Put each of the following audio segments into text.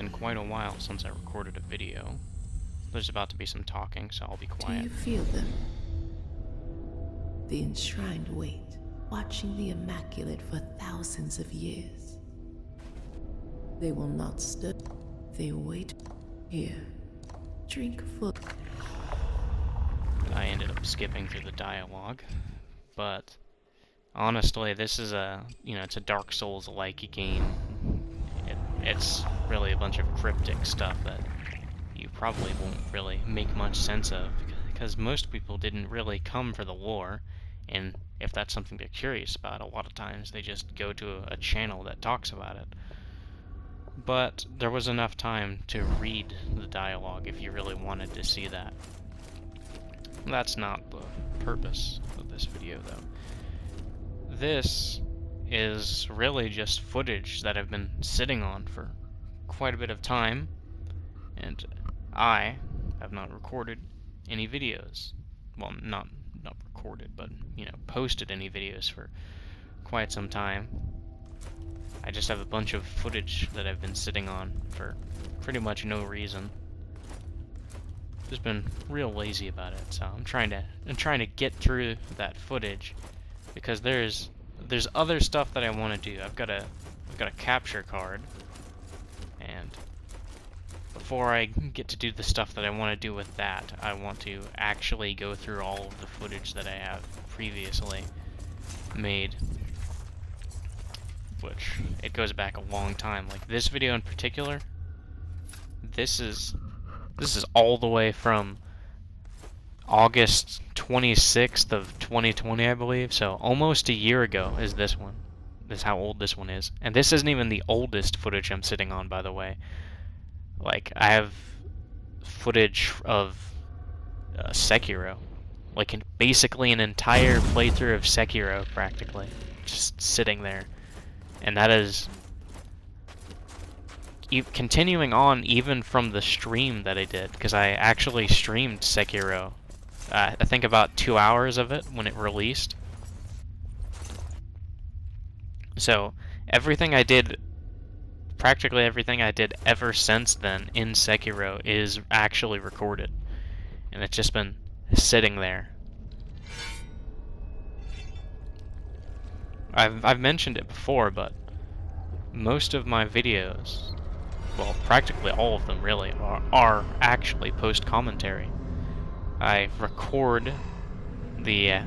been quite a while since I recorded a video. There's about to be some talking, so I'll be quiet. Do you feel them? The enshrined weight, watching the Immaculate for thousands of years. They will not stir. They wait here. Drink full. I ended up skipping through the dialogue, but honestly, this is it's a Dark Souls-like game. It's really a bunch of cryptic stuff that you probably won't really make much sense of, because most people didn't really come for the lore, and if that's something they're curious about, a lot of times they just go to a channel that talks about it. But there was enough time to read the dialogue if you really wanted to see that. That's not the purpose of this video, though. This is really just footage that I've been sitting on for quite a bit of time, and I have not recorded any videos. Well, not recorded, but, posted any videos for quite some time. I just have a bunch of footage that I've been sitting on for pretty much no reason. Just been real lazy about it, so I'm trying to get through that footage, because there's other stuff that I want to do. I've got a capture card, and before I get to do the stuff that I want to do with that, I want to actually go through all of the footage that I have previously made, which it goes back a long time. Like this video in particular, this is all the way from August 26th of 2020, I believe. So almost a year ago is this one. This is how old this one is. And this isn't even the oldest footage I'm sitting on, by the way. Like, I have footage of Sekiro. Like, basically an entire playthrough of Sekiro, practically. Just sitting there. And that is continuing on even from the stream that I did, because I actually streamed Sekiro. I think about 2 hours of it when it released. So everything I did, practically everything I did ever since then in Sekiro is actually recorded, and it's just been sitting there. I've mentioned it before, but most of my videos, well, practically all of them really, are actually post-commentary. I record the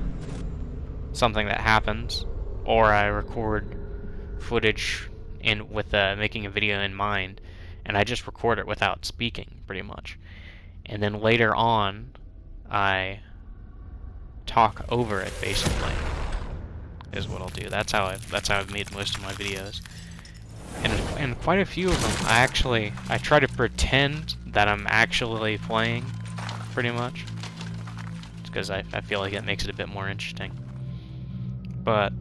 something that happens, or I record footage with making a video in mind, and I just record it without speaking, pretty much. And then later on, I talk over it, basically, is what I'll do. That's how I've made most of my videos. And quite a few of them, I try to pretend that I'm actually playing, pretty much, because I feel like it makes it a bit more interesting. But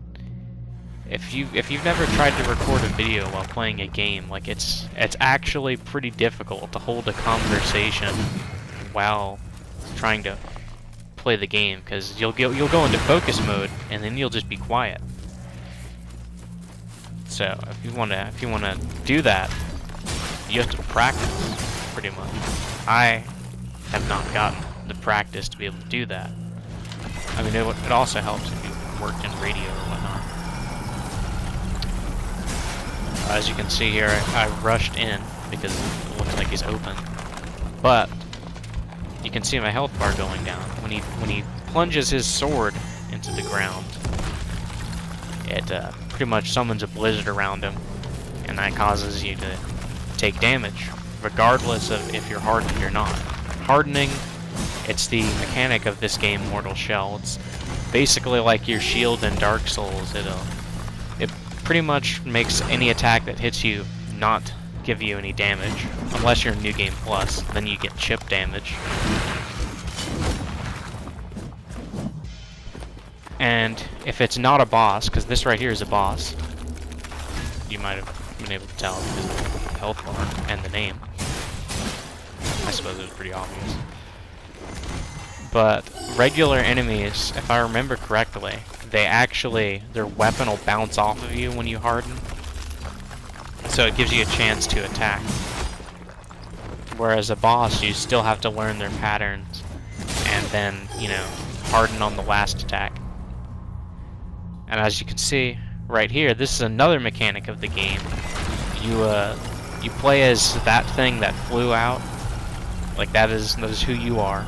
if you've never tried to record a video while playing a game, like it's actually pretty difficult to hold a conversation while trying to play the game, because you'll go into focus mode and then you'll just be quiet. So if you wanna do that, you have to practice, pretty much. I have not gotten the practice to be able to do that. I mean, it also helps if you've worked in radio or whatnot. As you can see here, I rushed in because it looks like he's open, but you can see my health bar going down. When he plunges his sword into the ground, it pretty much summons a blizzard around him, and that causes you to take damage, regardless of if you're hardened or not. Hardening, it's the mechanic of this game, Mortal Shell. It's basically like your shield in Dark Souls. It pretty much makes any attack that hits you not give you any damage, unless you're in New Game Plus, then you get chip damage. And if it's not a boss, because this right here is a boss, you might have been able to tell because of the health bar and the name. I suppose it was pretty obvious. But regular enemies, if I remember correctly, their weapon will bounce off of you when you harden. So it gives you a chance to attack. Whereas a boss, you still have to learn their patterns and then, you know, harden on the last attack. And as you can see right here, this is another mechanic of the game. You play as that thing that flew out. Like that is who you are.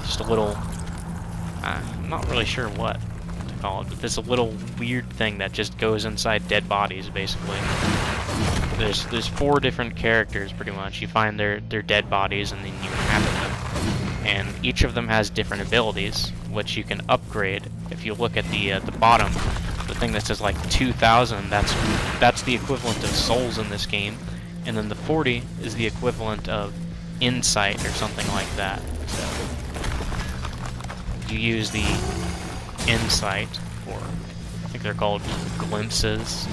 Just a little, I'm not really sure what to call it, but this a little weird thing that just goes inside dead bodies, basically. There's 4 different characters, pretty much. You find their dead bodies and then you inhabit them. And each of them has different abilities, which you can upgrade. If you look at the bottom, the thing that says like 2,000, that's the equivalent of souls in this game. And then the 40 is the equivalent of insight or something like that. So you use the insight for, I think they're called glimpses.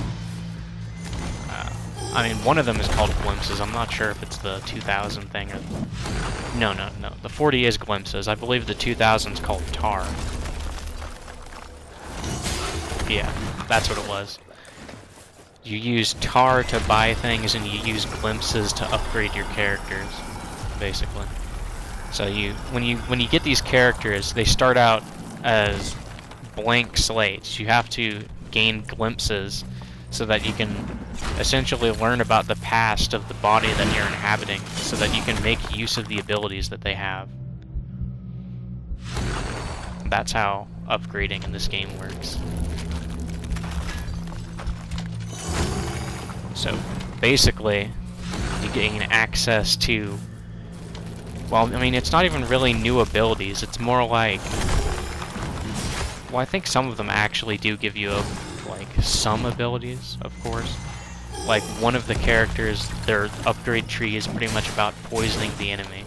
I mean, one of them is called glimpses. I'm not sure if it's the 2,000 thing or... No. The 40 is glimpses. I believe the 2,000 is called tar. Yeah, that's what it was. You use tar to buy things, and you use glimpses to upgrade your characters, basically. So when you get these characters, they start out as blank slates. You have to gain glimpses so that you can essentially learn about the past of the body that you're inhabiting, so that you can make use of the abilities that they have. That's how upgrading in this game works. So basically, you gain access to, well, I mean, it's not even really new abilities. It's more like, well, I think some of them actually do give you like some abilities, of course. Like one of the characters, their upgrade tree is pretty much about poisoning the enemy.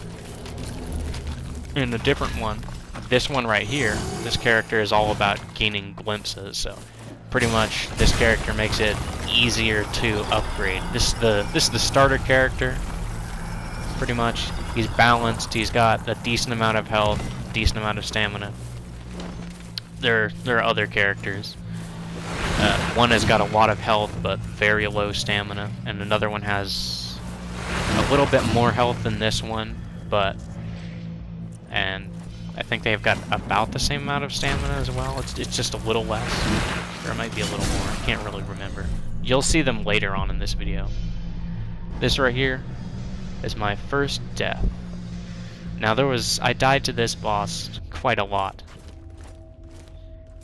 And a different one, this one right here, this character is all about gaining glimpses. So pretty much this character makes it easier to upgrade. This is the starter character. Pretty much, he's balanced. He's got a decent amount of health, decent amount of stamina. There are other characters. One has got a lot of health but very low stamina, and another one has a little bit more health than this one, and I think they've got about the same amount of stamina as well. It's just a little less, or it might be a little more. I can't really remember. You'll see them later on in this video. This right here is my first death. Now I died to this boss quite a lot.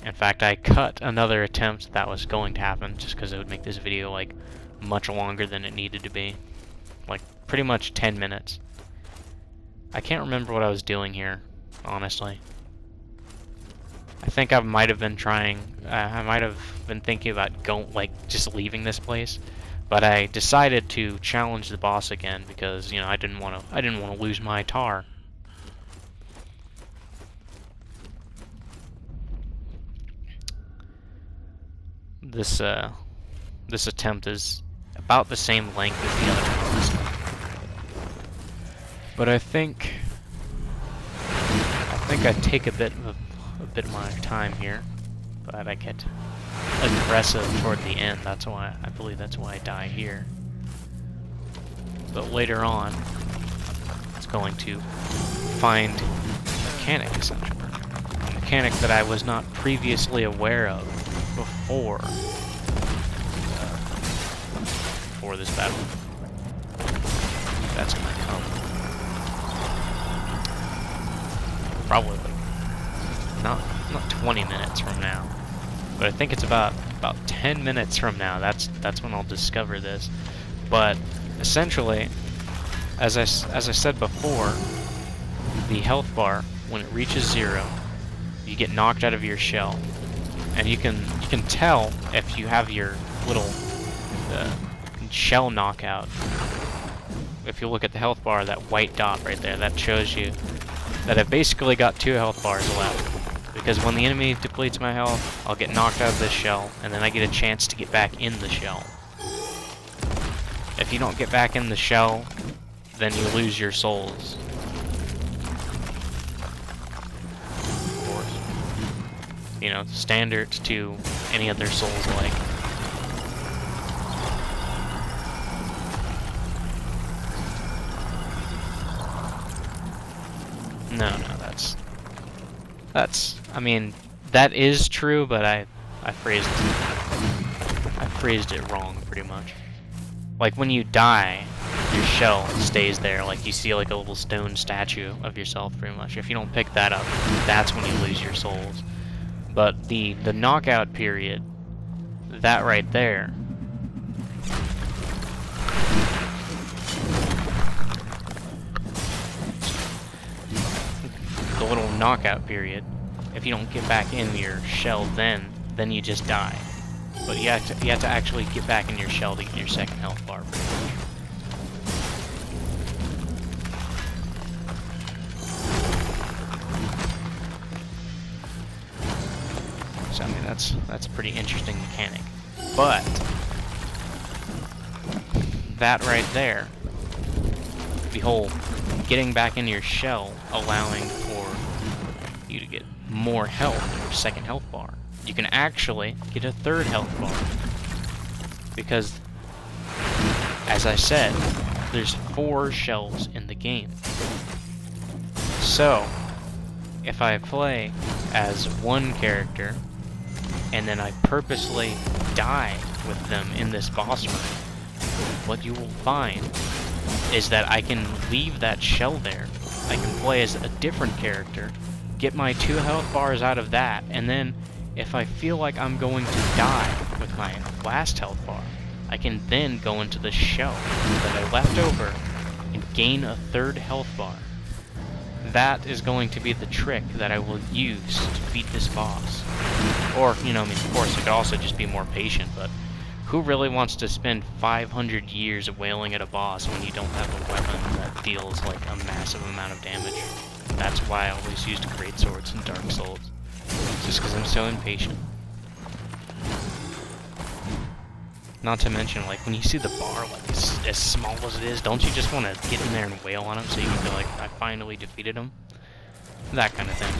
In fact, I cut another attempt that was going to happen just because it would make this video like much longer than it needed to be. Like pretty much 10 minutes. I can't remember what I was doing here, honestly. I think I might have been I might have been thinking about just leaving this place, but I decided to challenge the boss again because, you know, I didn't want to lose my tar. This attempt is about the same length as the other ones, but I think I take a bit of my time here, but I get aggressive toward the end. I believe that's why I die here. But later on, it's going to find a mechanic, essentially. A mechanic that I was not previously aware of before this battle. That's gonna come probably not 20 minutes from now, but I think it's about 10 minutes from now. That's when I'll discover this. But essentially, as I said before, the health bar, when it reaches 0, you get knocked out of your shell. And you can tell if you have your little shell knockout. If you look at the health bar, that white dot right there, that shows you that I've basically got 2 health bars left. Because when the enemy depletes my health, I'll get knocked out of this shell, and then I get a chance to get back in the shell. If you don't get back in the shell, then you lose your souls. You know, standard to any other Souls-like. No, I mean, that is true, but I phrased it wrong pretty much. Like when you die, your shell stays there. Like you see like a little stone statue of yourself pretty much. If you don't pick that up, that's when you lose your souls. But the knockout period, that right there, the little knockout period, if you don't get back in your shell then you just die. But you have to actually get back in your shell to get your second health bar pretty much. So I mean that's a pretty interesting mechanic. But that right there, the whole getting back into your shell, allowing for you to get more health in your second health bar. You can actually get a third health bar. Because, as I said, there's 4 shells in the game. So, if I play as one character, and then I purposely die with them in this boss room, what you will find is that I can leave that shell there. I can play as a different character, get my 2 health bars out of that, and then if I feel like I'm going to die with my last health bar, I can then go into the shell that I left over and gain a 3rd health bar. That is going to be the trick that I will use to beat this boss. Or, you know, I mean, of course, it could also just be more patient, but who really wants to spend 500 years wailing at a boss when you don't have a weapon that deals, like, a massive amount of damage? That's why I always used greatswords in Dark Souls. Just because I'm so impatient. Not to mention, like, when you see the bar, like, as small as it is, don't you just want to get in there and wail on him so you can feel like, I finally defeated him? That kind of thing.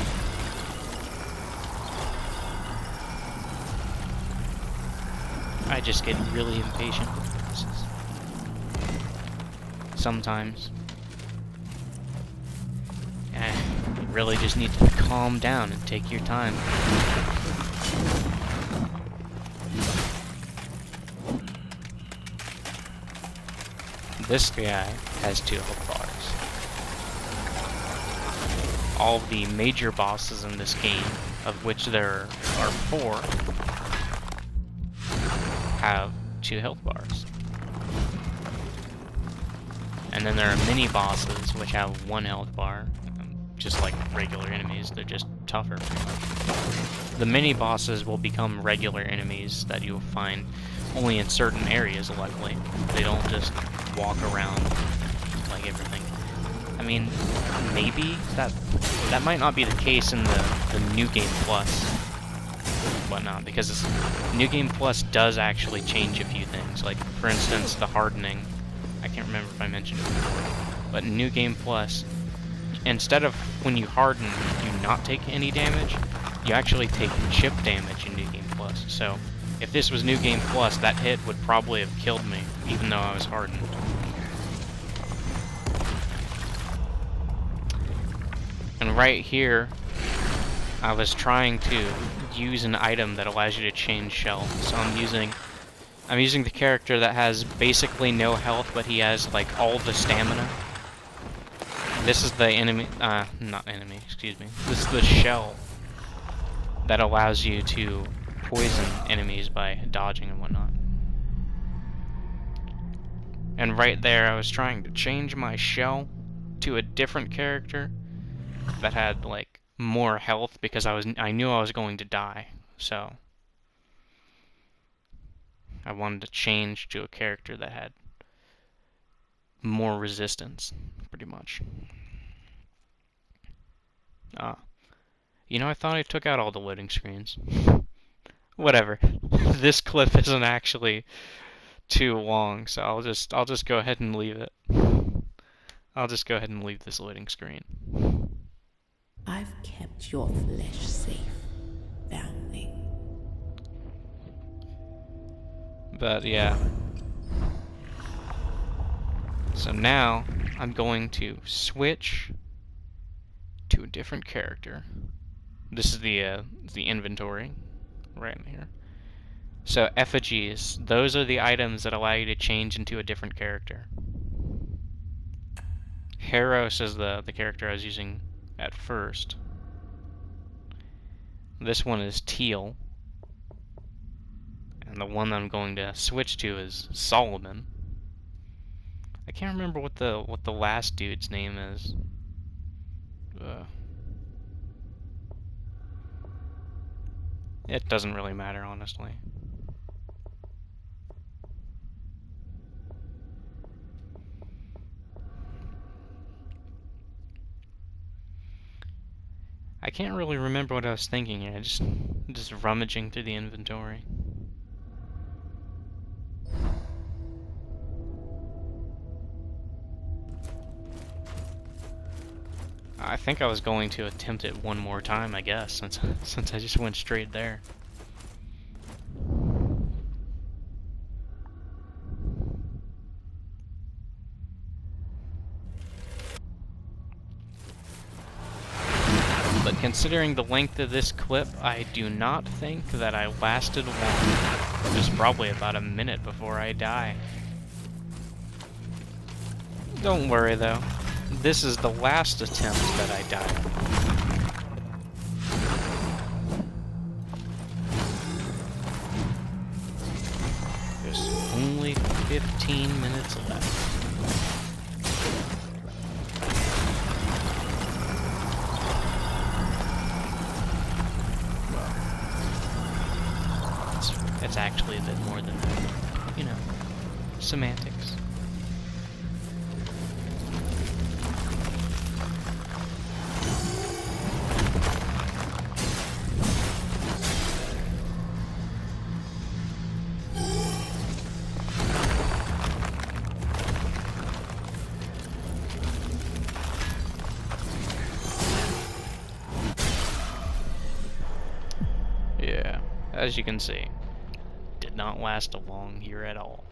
I just get really impatient with bosses. Sometimes. You really just need to calm down and take your time. This guy has 2 health bars. All the major bosses in this game, of which there are 4, have 2 health bars. And then there are mini bosses which have 1 health bar. Just like regular enemies, they're just tougher pretty much. The mini bosses will become regular enemies that you'll find only in certain areas, luckily. They don't just walk around like everything. I mean, maybe that might not be the case in the New Game Plus whatnot, because New Game Plus does actually change a few things. Like, for instance, the hardening. I can't remember if I mentioned it before, but in New Game Plus, instead of when you harden, you not take any damage, you actually take chip damage in New Game Plus. So, if this was New Game Plus, that hit would probably have killed me, even though I was hardened. And right here, I was trying to use an item that allows you to change shell. So I'm using the character that has basically no health, but he has like all the stamina. This is the enemy, not enemy, excuse me. This is the shell that allows you to poison enemies by dodging and whatnot. And right there, I was trying to change my shell to a different character that had like more health because I knew I was going to die. So I wanted to change to a character that had more resistance, pretty much. You know, I thought I took out all the loading screens. Whatever. This clip isn't actually too long, so I'll just go ahead and leave it. I'll just go ahead and leave this loading screen. I've kept your flesh safe, foundling. But yeah. So now I'm going to switch a different character. This is the inventory right in here. So effigies, those are the items that allow you to change into a different character. Heros is the character I was using at first. This one is Teal. And the one I'm going to switch to is Solomon. I can't remember what the last dude's name is. It doesn't really matter, honestly. I can't really remember what I was thinking here. Just rummaging through the inventory. I think I was going to attempt it one more time, I guess, since I just went straight there. But considering the length of this clip, I do not think that I lasted long. It was probably about a minute before I died. Don't worry though. This is the last attempt that I died. There's only 15 minutes left. It's actually a bit more than that. You know, semantics. Yeah, as you can see, did not last long here at all.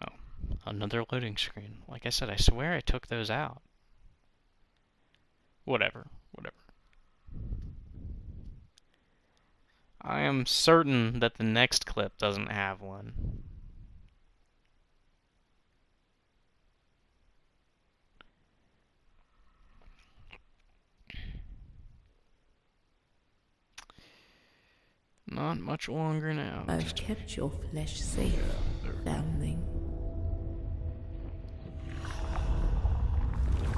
Oh, another loading screen. Like I said, I swear I took those out. Whatever. I am certain that the next clip doesn't have one. Not much longer now. I've kept your flesh safe, foundling.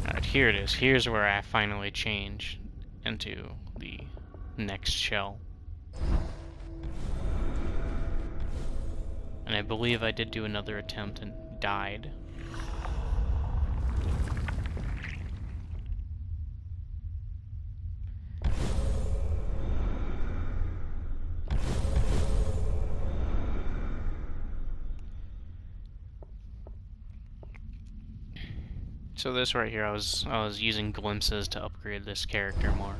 Alright, here it is. Here's where I finally change into the next shell. And I believe I did do another attempt and died. So this right here, I was using glimpses to upgrade this character more.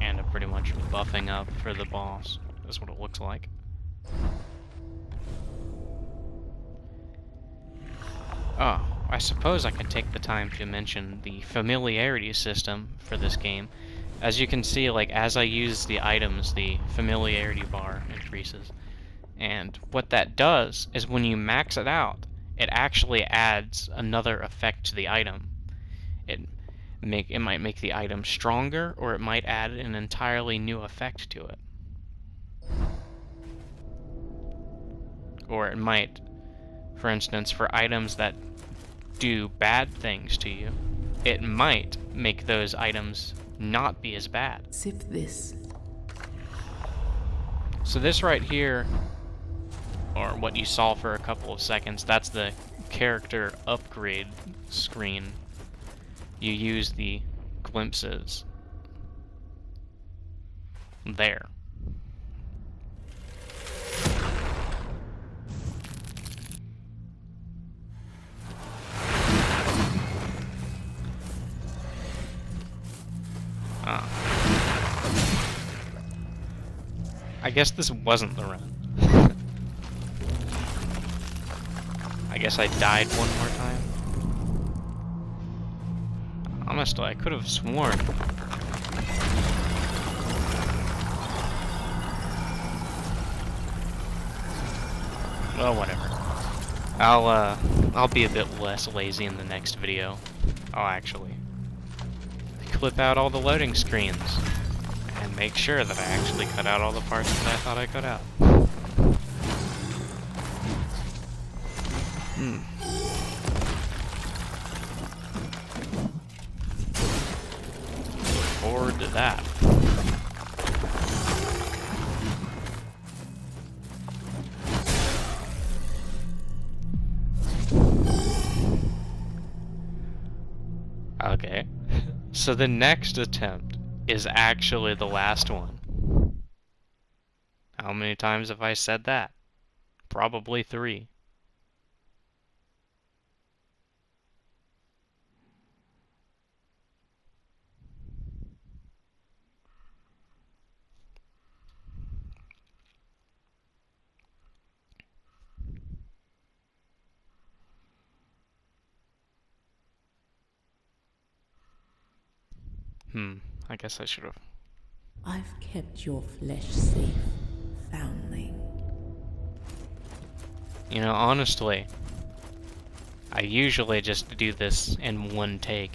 And I'm pretty much buffing up for the boss. That's what it looks like. Oh, I suppose I could take the time to mention the familiarity system for this game. As you can see, like, as I use the items, the familiarity bar increases. And what that does is when you max it out, it actually adds another effect to the item. It might make the item stronger, or it might add an entirely new effect to it. Or it might, for instance, for items that do bad things to you, it might make those items not be as bad. Sip this. So this right here, or what you saw for a couple of seconds, that's the character upgrade screen. You use the glimpses there. I guess this wasn't the run. I guess I died one more time. Honestly, I could have sworn. Well, whatever. I'll be a bit less lazy in the next video. I'll actually clip out all the loading screens and make sure that I actually cut out all the parts that I thought I cut out. Look forward to that. Okay, so the next attempt is actually the last one. How many times have I said that? Probably 3. I guess I should have. I've kept your flesh safe, foundling. You know, honestly, I usually just do this in one take,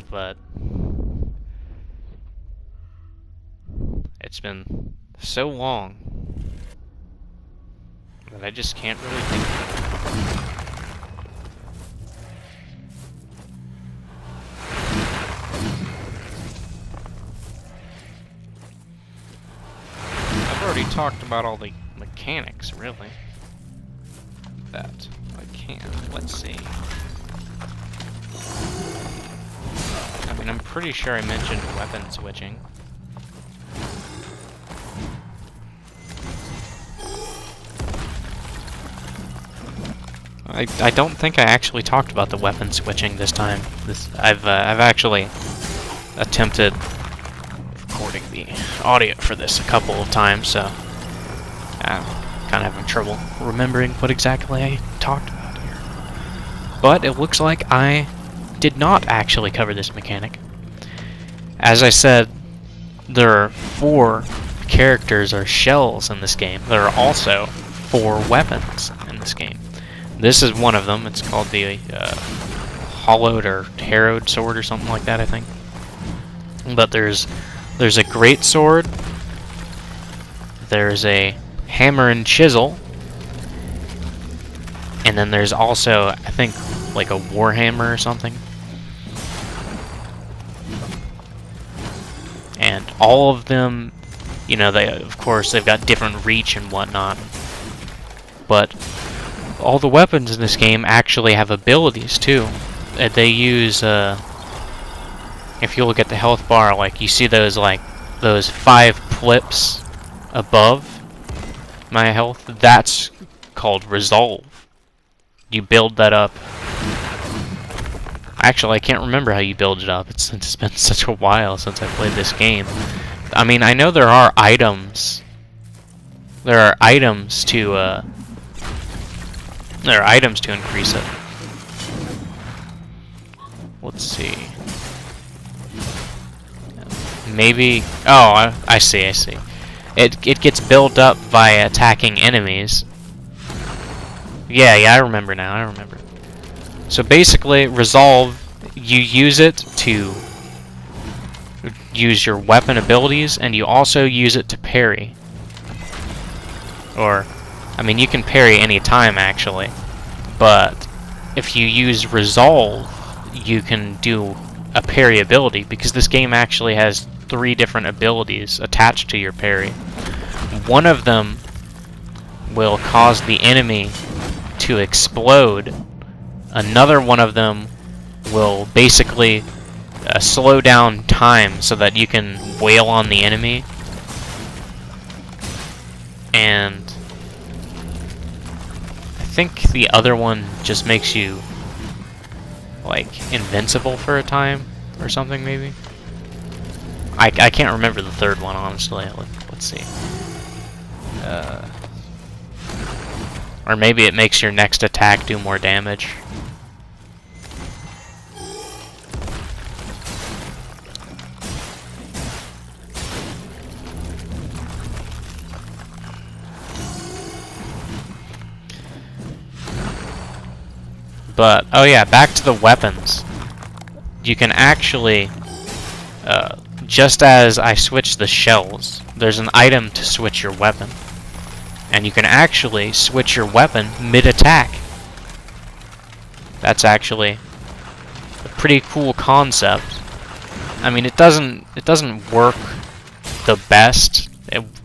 but it's been so long that I just can't really think of it. I've already talked about all the mechanics, really. That I can. Let's see. I mean, I'm pretty sure I mentioned weapon switching. I don't think I actually talked about the weapon switching this time. I've actually attempted recording the audio for this a couple of times, so I'm kind of having trouble remembering what exactly I talked about here. But it looks like I did not actually cover this mechanic. As I said, there are 4 characters or shells in this game. There are also 4 weapons in this game. This is one of them. It's called the hollowed or harrowed sword or something like that, I think. But there's a great sword. There's a hammer and chisel. And then there's also, I think, like a warhammer or something. And all of them, you know, of course they've got different reach and whatnot. But all the weapons in this game actually have abilities too. They use, if you look at the health bar, like you see those 5 flips above my health. That's called resolve. You build that up. Actually, I can't remember how you build it up. It's been such a while since I played this game. I mean, I know there are items. There are items to increase it. Let's see. Maybe. Oh, I see. It gets built up by attacking enemies. Yeah, I remember now. I remember. So basically, resolve. You use it to use your weapon abilities, and you also use it to parry. Or, I mean, you can parry any time actually, but if you use resolve, you can do a parry ability, because this game actually has 3 different abilities attached to your parry. One of them will cause the enemy to explode. Another one of them will basically slow down time so that you can wail on the enemy. And I think the other one just makes you like invincible for a time or something, maybe. I can't remember the third one, honestly. Let's see. Or maybe it makes your next attack do more damage. But, oh yeah, back to the weapons. You can actually, just as I switch the shells, there's an item to switch your weapon. And you can actually switch your weapon mid-attack. That's actually a pretty cool concept. I mean, it doesn't work the best.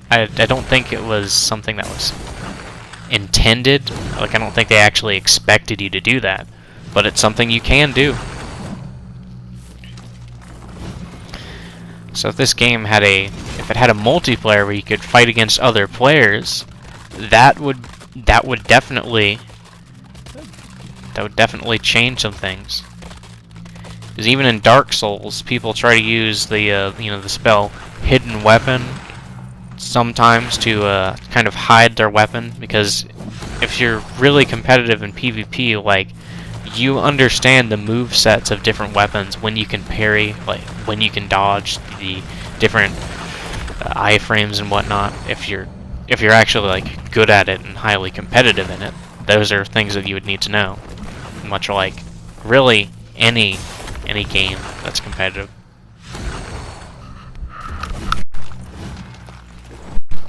I don't think it was something that was intended. Like, I don't think they actually expected you to do that. But it's something you can do. So if this game had if it had a multiplayer where you could fight against other players, that would definitely change some things. Because even in Dark Souls, people try to use the the spell Hidden Weapon sometimes to kind of hide their weapon, because if you're really competitive in PvP, like, you understand the move sets of different weapons, when you can parry, like when you can dodge the different iframes and whatnot. If you're actually like good at it and highly competitive in it, those are things that you would need to know. Much like really any game that's competitive.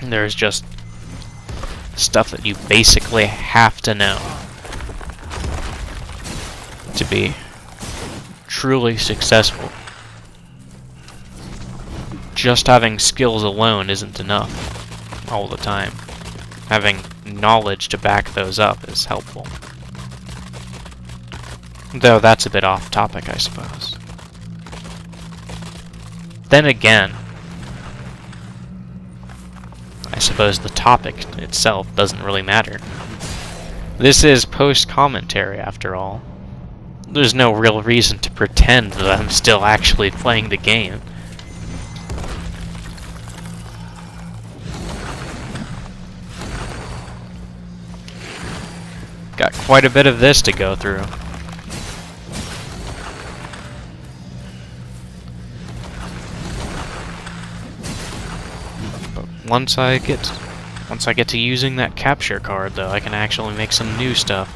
There's just stuff that you basically have to know to be truly successful. Just having skills alone isn't enough all the time. Having knowledge to back those up is helpful. Though that's a bit off topic, I suppose. Then again, I suppose the topic itself doesn't really matter. This is post-commentary, after all. There's no real reason to pretend that I'm still actually playing the game. Got quite a bit of this to go through. But once I get to using that capture card, though, I can actually make some new stuff.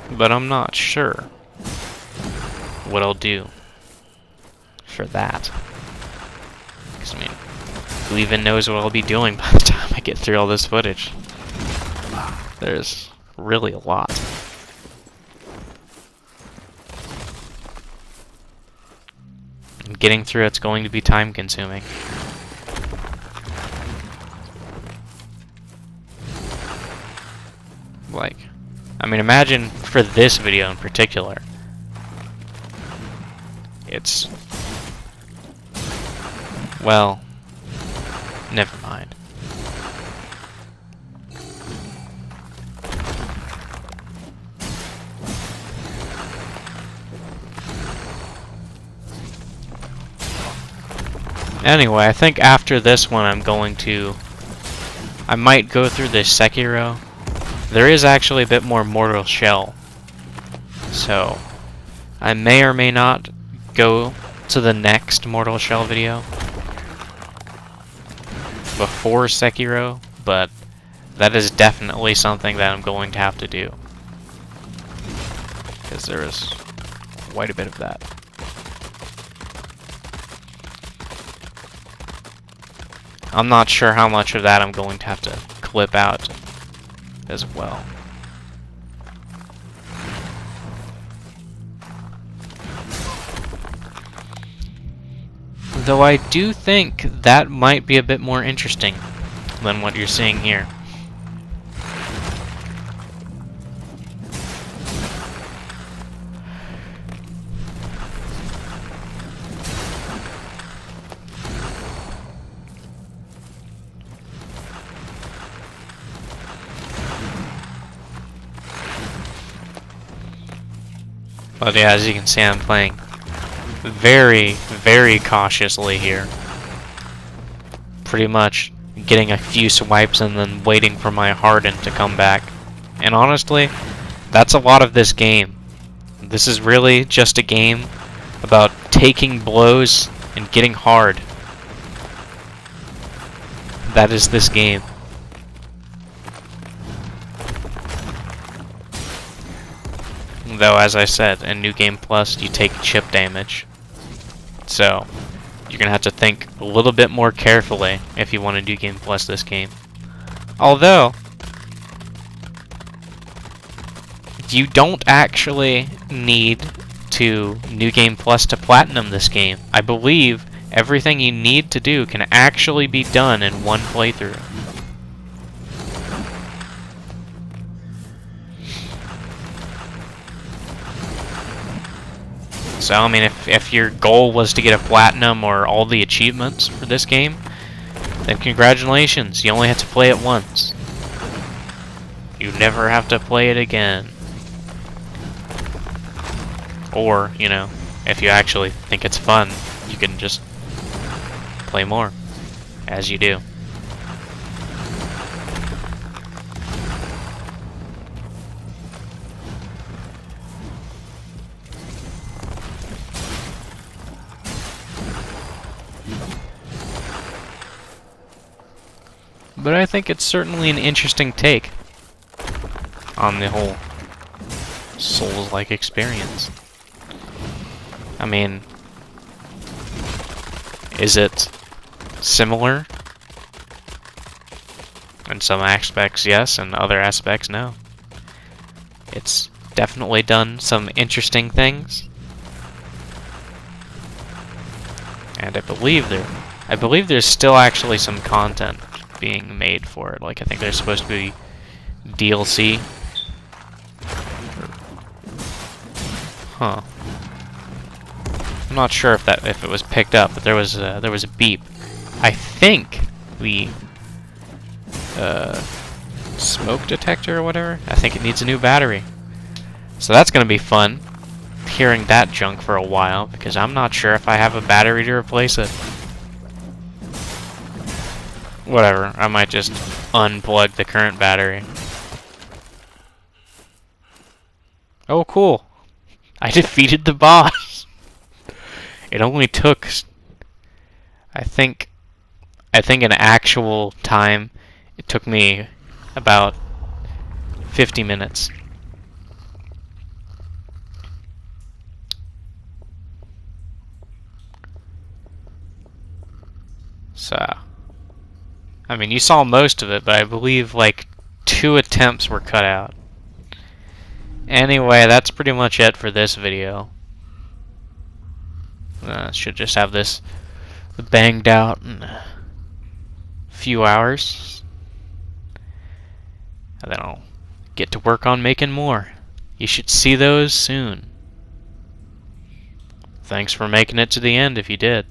But I'm not sure what I'll do for that. Because, I mean, who even knows what I'll be doing by the time I get through all this footage? There's really a lot. And getting through it's going to be time consuming. Like, I mean, imagine for this video in particular, it's, well, never mind. Anyway, I think after this one I might go through this Sekiro. There is actually a bit more Mortal Shell, so I may or may not go to the next Mortal Shell video before Sekiro, but that is definitely something that I'm going to have to do, because there is quite a bit of that. I'm not sure how much of that I'm going to have to clip out as well. Though I do think that might be a bit more interesting than what you're seeing here. But yeah, as you can see, I'm playing very, very cautiously here. Pretty much getting a few swipes and then waiting for my harden to come back. And honestly, that's a lot of this game. This is really just a game about taking blows and getting hard. That is this game. Though, as I said, in New Game Plus, you take chip damage. So, you're gonna have to think a little bit more carefully if you want to New Game Plus this game. Although, you don't actually need to New Game Plus to platinum this game. I believe everything you need to do can actually be done in one playthrough. So, I mean, if your goal was to get a platinum or all the achievements for this game, then congratulations, you only have to play it once. You never have to play it again. Or, you know, if you actually think it's fun, you can just play more, as you do. But I think it's certainly an interesting take on the whole Souls-like experience. I mean, is it similar? In some aspects, yes, and other aspects, no. It's definitely done some interesting things. And I believe there's still actually some content being made for it. Like, I think there's supposed to be DLC. Huh. I'm not sure if it was picked up, but there was a beep. I think the smoke detector or whatever, I think it needs a new battery. So that's gonna be fun, hearing that junk for a while, because I'm not sure if I have a battery to replace it. Whatever, I might just unplug the current battery. Oh, cool. I defeated the boss. It only took, I think in actual time, it took me about 50 minutes. So, I mean, you saw most of it, but I believe like 2 attempts were cut out. Anyway, that's pretty much it for this video. Should just have this banged out in a few hours. And then I'll get to work on making more. You should see those soon. Thanks for making it to the end if you did.